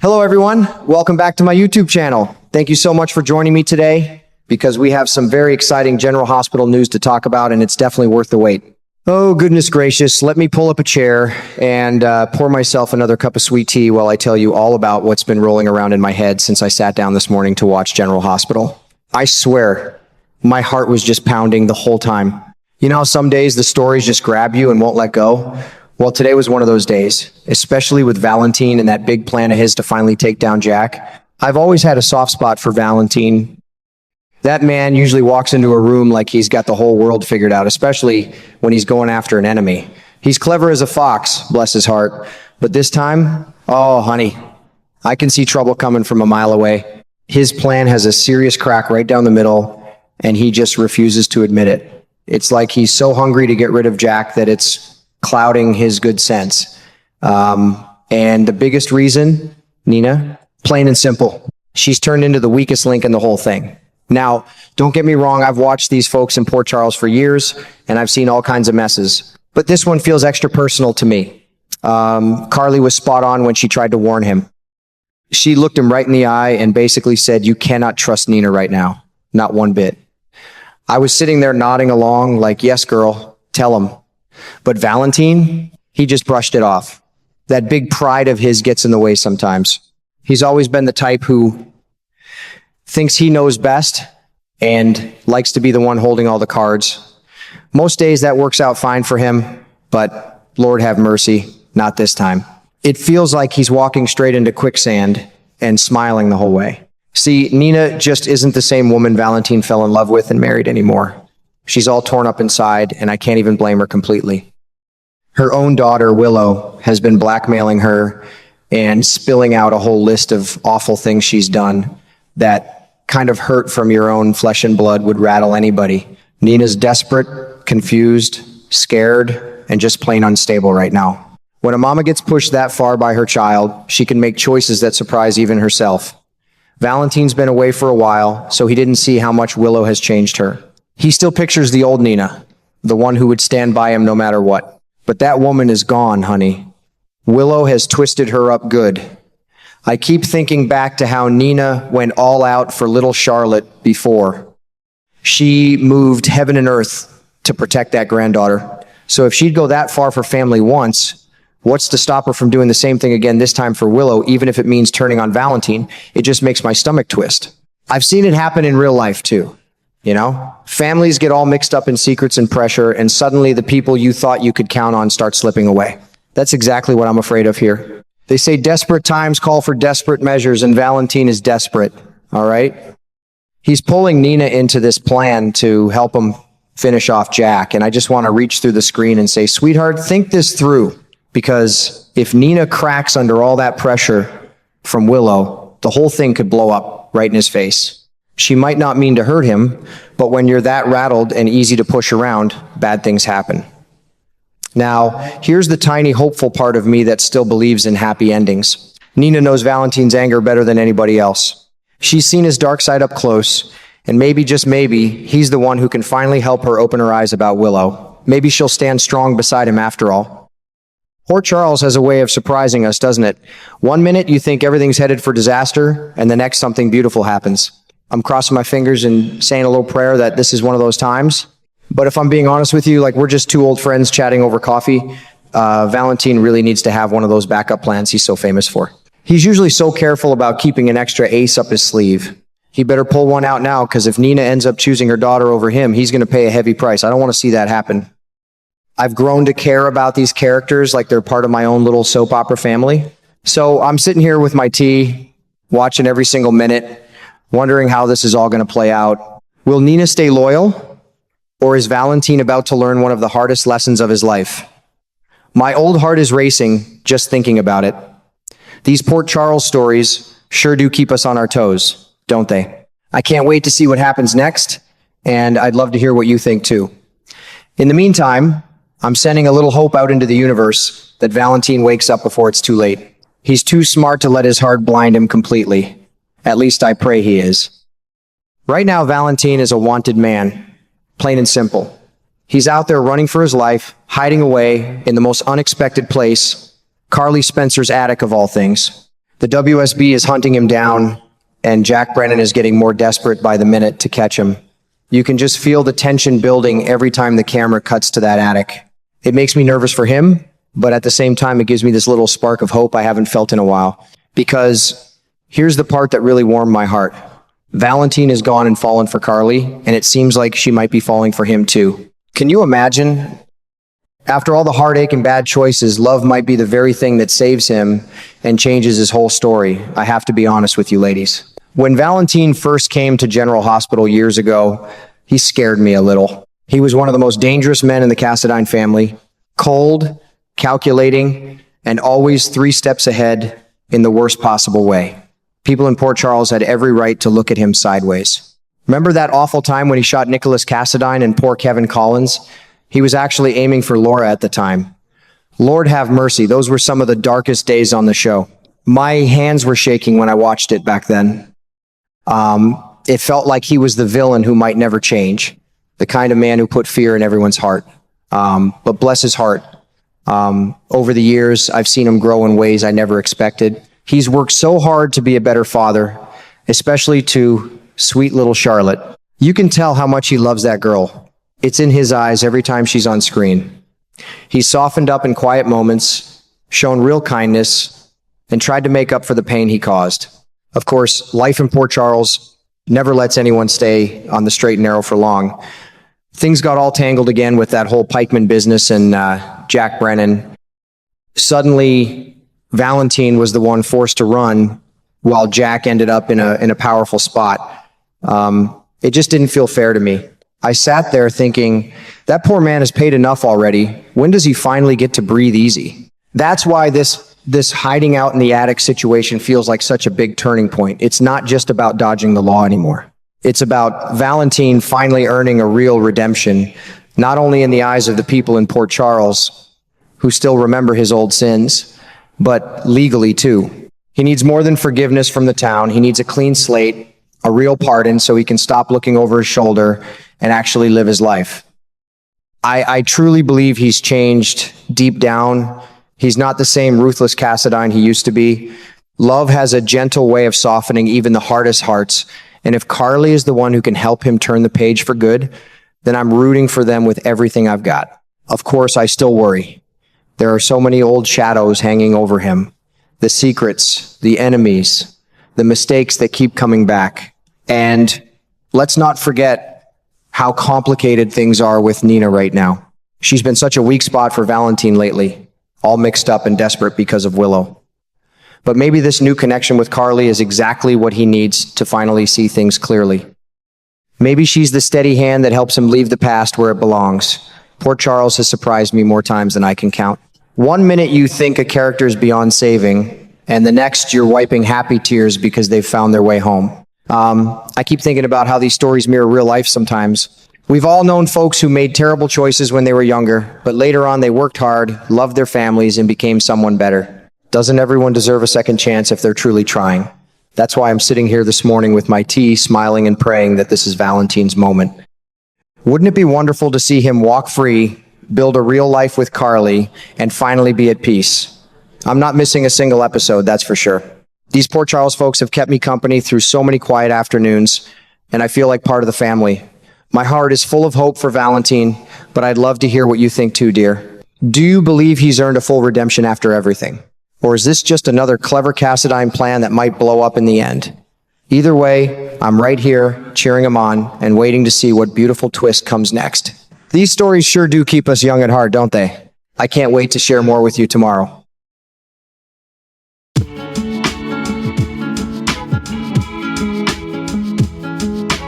Hello everyone, welcome back to my YouTube channel. Thank you so much for joining me today because we have some very exciting General Hospital news to talk about and it's definitely worth the wait. Oh goodness gracious, let me pull up a chair and pour myself another cup of sweet tea while I tell you all about what's been rolling around in my head since I sat down this morning to watch General Hospital. I swear, my heart was just pounding the whole time. You know how some days the stories just grab you and won't let go? Well, today was one of those days, especially with Valentin and that big plan of his to finally take down Jack. I've always had a soft spot for Valentin. That man usually walks into a room like he's got the whole world figured out, especially when he's going after an enemy. He's clever as a fox, bless his heart. But this time, oh honey, I can see trouble coming from a mile away. His plan has a serious crack right down the middle, and he just refuses to admit it. It's like he's so hungry to get rid of Jack that it's clouding his good sense. And the biggest reason, Nina, plain and simple, she's turned into the weakest link in the whole thing. Now, don't get me wrong, I've watched these folks in Port Charles for years, and I've seen all kinds of messes. But this one feels extra personal to me. Carly was spot on when she tried to warn him. She looked him right in the eye and basically said, "You cannot trust Nina right now. Not one bit." I was sitting there nodding along like, "Yes, girl, tell him." But Valentin, he just brushed it off. That big pride of his gets in the way sometimes. He's always been the type who thinks he knows best and likes to be the one holding all the cards. Most days that works out fine for him, but Lord have mercy, not this time. It feels like he's walking straight into quicksand and smiling the whole way. See, Nina just isn't the same woman Valentin fell in love with and married anymore. She's all torn up inside, and I can't even blame her completely. Her own daughter, Willow, has been blackmailing her and spilling out a whole list of awful things she's done. That kind of hurt from your own flesh and blood would rattle anybody. Nina's desperate, confused, scared, and just plain unstable right now. When a mama gets pushed that far by her child, she can make choices that surprise even herself. Valentin's been away for a while, so he didn't see how much Willow has changed her. He still pictures the old Nina, the one who would stand by him no matter what. But that woman is gone, honey. Willow has twisted her up good. I keep thinking back to how Nina went all out for little Charlotte before. She moved heaven and earth to protect that granddaughter. So if she'd go that far for family once, what's to stop her from doing the same thing again, this time for Willow, even if it means turning on Valentin? It just makes my stomach twist. I've seen it happen in real life too. You know, families get all mixed up in secrets and pressure, and suddenly the people you thought you could count on start slipping away. That's exactly what I'm afraid of here. They say desperate times call for desperate measures, and Valentin is desperate, all right? He's pulling Nina into this plan to help him finish off Jack, and I just want to reach through the screen and say, sweetheart, think this through, because if Nina cracks under all that pressure from Willow, the whole thing could blow up right in his face. She might not mean to hurt him, but when you're that rattled and easy to push around, bad things happen. Now, here's the tiny hopeful part of me that still believes in happy endings. Nina knows Valentin's anger better than anybody else. She's seen his dark side up close, and maybe, just maybe, he's the one who can finally help her open her eyes about Willow. Maybe she'll stand strong beside him after all. Port Charles has a way of surprising us, doesn't it? One minute you think everything's headed for disaster, and the next something beautiful happens. I'm crossing my fingers and saying a little prayer that this is one of those times. But if I'm being honest with you, like we're just two old friends chatting over coffee. Valentin really needs to have one of those backup plans he's so famous for. He's usually so careful about keeping an extra ace up his sleeve. He better pull one out now, because if Nina ends up choosing her daughter over him, he's going to pay a heavy price. I don't want to see that happen. I've grown to care about these characters like they're part of my own little soap opera family. So I'm sitting here with my tea, watching every single minute, wondering how this is all going to play out. Will Nina stay loyal, or is Valentin about to learn one of the hardest lessons of his life? My old heart is racing just thinking about it. These Port Charles stories sure do keep us on our toes, don't they? I can't wait to see what happens next, and I'd love to hear what you think too. In the meantime, I'm sending a little hope out into the universe that Valentin wakes up before it's too late. He's too smart to let his heart blind him completely. At least I pray he is. Right now, Valentin is a wanted man, plain and simple. He's out there running for his life, hiding away in the most unexpected place, Carly Spencer's attic of all things. The WSB is hunting him down, and Jack Brennan is getting more desperate by the minute to catch him. You can just feel the tension building every time the camera cuts to that attic. It makes me nervous for him, but at the same time, it gives me this little spark of hope I haven't felt in a while. Because here's the part that really warmed my heart. Valentin is gone and fallen for Carly, and it seems like she might be falling for him too. Can you imagine? After all the heartache and bad choices, love might be the very thing that saves him and changes his whole story. I have to be honest with you, ladies. When Valentin first came to General Hospital years ago, he scared me a little. He was one of the most dangerous men in the Cassadine family, cold, calculating, and always 3 steps ahead in the worst possible way. People in Port Charles had every right to look at him sideways. Remember that awful time when he shot Nicholas Cassadine and poor Kevin Collins? He was actually aiming for Laura at the time. Lord have mercy, those were some of the darkest days on the show. My hands were shaking when I watched it back then. It felt like he was the villain who might never change, the kind of man who put fear in everyone's heart. But bless his heart. Over the years, I've seen him grow in ways I never expected. He's worked so hard to be a better father, especially to sweet little Charlotte. You can tell how much he loves that girl. It's in his eyes every time she's on screen. He's softened up in quiet moments, shown real kindness, and tried to make up for the pain he caused. Of course, life in Port Charles never lets anyone stay on the straight and narrow for long. Things got all tangled again with that whole pikeman business and Jack Brennan. Suddenly, Valentin was the one forced to run while Jack ended up in a powerful spot. It just didn't feel fair to me. I sat there thinking, that poor man has paid enough already. When does he finally get to breathe easy? That's why this hiding out in the attic situation feels like such a big turning point. It's not just about dodging the law anymore. It's about Valentin finally earning a real redemption, not only in the eyes of the people in Port Charles, who still remember his old sins, but legally too. He needs more than forgiveness from the town. He needs a clean slate, a real pardon, so he can stop looking over his shoulder and actually live his life. I truly believe he's changed deep down. He's not the same ruthless Cassadine he used to be. Love has a gentle way of softening even the hardest hearts. And if Carly is the one who can help him turn the page for good, then I'm rooting for them with everything I've got. Of course, I still worry. There are so many old shadows hanging over him. The secrets, the enemies, the mistakes that keep coming back. And let's not forget how complicated things are with Nina right now. She's been such a weak spot for Valentin lately, all mixed up and desperate because of Willow. But maybe this new connection with Carly is exactly what he needs to finally see things clearly. Maybe she's the steady hand that helps him leave the past where it belongs. Port Charles has surprised me more times than I can count. One minute you think a character is beyond saving, and the next you're wiping happy tears because they've found their way home. I keep thinking about how these stories mirror real life sometimes. We've all known folks who made terrible choices when they were younger, but later on they worked hard, loved their families, and became someone better. Doesn't everyone deserve a second chance if they're truly trying? That's why I'm sitting here this morning with my tea, smiling and praying that this is Valentin's moment. Wouldn't it be wonderful to see him walk free, build a real life with Carly, and finally be at peace? I'm not missing a single episode, that's for sure. These Port Charles folks have kept me company through so many quiet afternoons, and I feel like part of the family. My heart is full of hope for Valentin, but I'd love to hear what you think too, dear. Do you believe he's earned a full redemption after everything? Or is this just another clever Cassadine plan that might blow up in the end? Either way, I'm right here, cheering him on, and waiting to see what beautiful twist comes next. These stories sure do keep us young at heart, don't they? I can't wait to share more with you tomorrow.